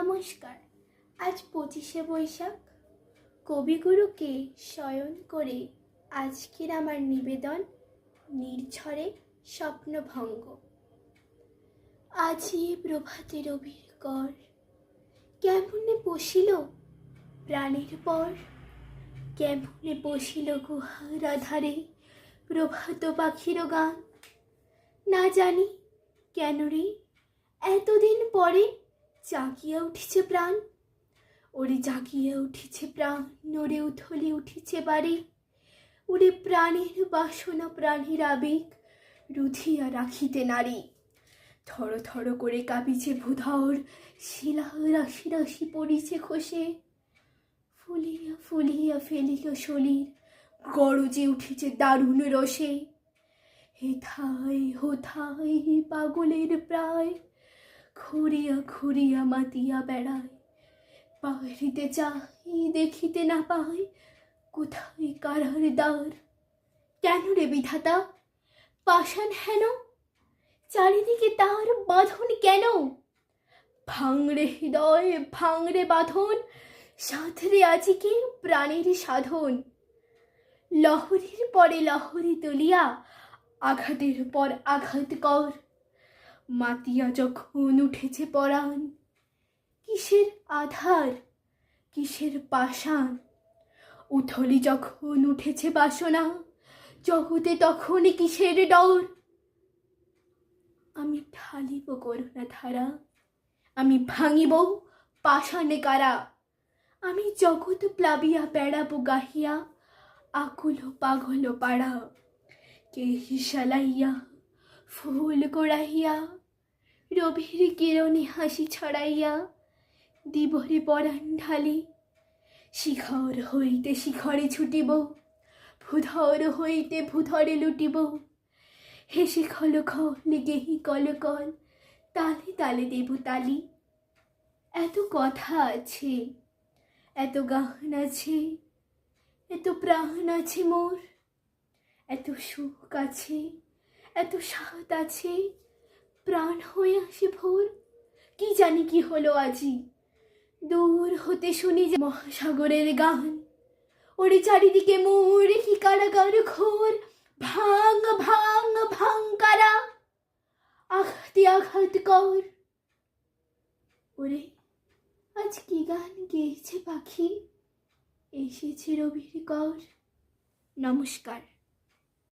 নমস্কার। আজ 25শে বৈশাখ। কবিগুরুকে শয়ন করে আজকের আমার নিবেদন নির্ঝরে স্বপ্নভঙ্গ। আজি প্রভাতে রবির কর, কেমনে পশিল প্রাণের পর, কেমনে পশিল গুহার আধারে প্রভাত পাখির গান। না জানি কেন রে এতদিন পরে জাগিয়া উঠিছে প্রাণ, ওরে জাগিয়া উঠিছে প্রাণ, ওরে উথলি উঠিছে বাড়ি, ওরে প্রাণের বাসনা প্রাণের আবেগ রুধিয়া রাখিতে নারী। থর থর করে কাঁপিছে ভূধর, শিলা রাশি রাশি পড়িছে খসে, ফুলিয়া ফুলিয়া ফেলিল শরীর, গরজে উঠিছে দারুণ রসে। হেথায় হোথায় পাগলের প্রায়, ঘুরিয়া ঘুরিয়া মাতিয়া বেড়ায়, বাহিতে চাই দেখিতে না পায় কোথায় কারার দ্বার। কেন রে বিধাতা পাষাণ হেন, চারিদিকে তার বাঁধন কেন? ভাঙরে হৃদয় ভাঙরে বাঁধন, সাঁতরে আজিকে প্রাণের সাধন। লহরীর পরে লহরী তুলিয়া আঘাতের পর আঘাত কর, মাতিয়া যখন উঠেছে পরাণ, কিসের আধার কিসের পাষাণ। উথলি যখন উঠেছে বাসনা, জগতে তখন কিসের ডর। আমি ঢালিব করুণা ধারা, আমি ভাঙিব পাষাণে কারা, আমি জগৎ প্লাবিয়া বেড়াবো গাহিয়া আকুল পাগল পাড়া। কে হিসালাইয়া ফুল কোড়াইয়া, রবির কিরণে হাসি ছড়াইয়া দিবরে পরাণ ঢালি। শিখর হইতে শিখরে ছুটিব, ভূধর হইতে ভূধরে লুটিব, হেসে খল খল গেহি কল কল, তালে তালে দেব তালি। এত কথা আছে, এত গান আছে, এত প্রাণ আছে মোর, এত সুখ আছে, এত স্বাদ আছে, প্রাণ হয়ে আসে ভোর। কি জানি কি হলো আজি, দূর হতে শুনি যে মহাসাগরের গান। ওরে চারিদিকে মোর কি কারাগার ঘোর, ভাঙ ভাঙ ভাঙ কারা, আঘাতে আঘাত কর। ওরে আজ কি গান গেয়েছে পাখি, এসেছে রবির কর। নমস্কার।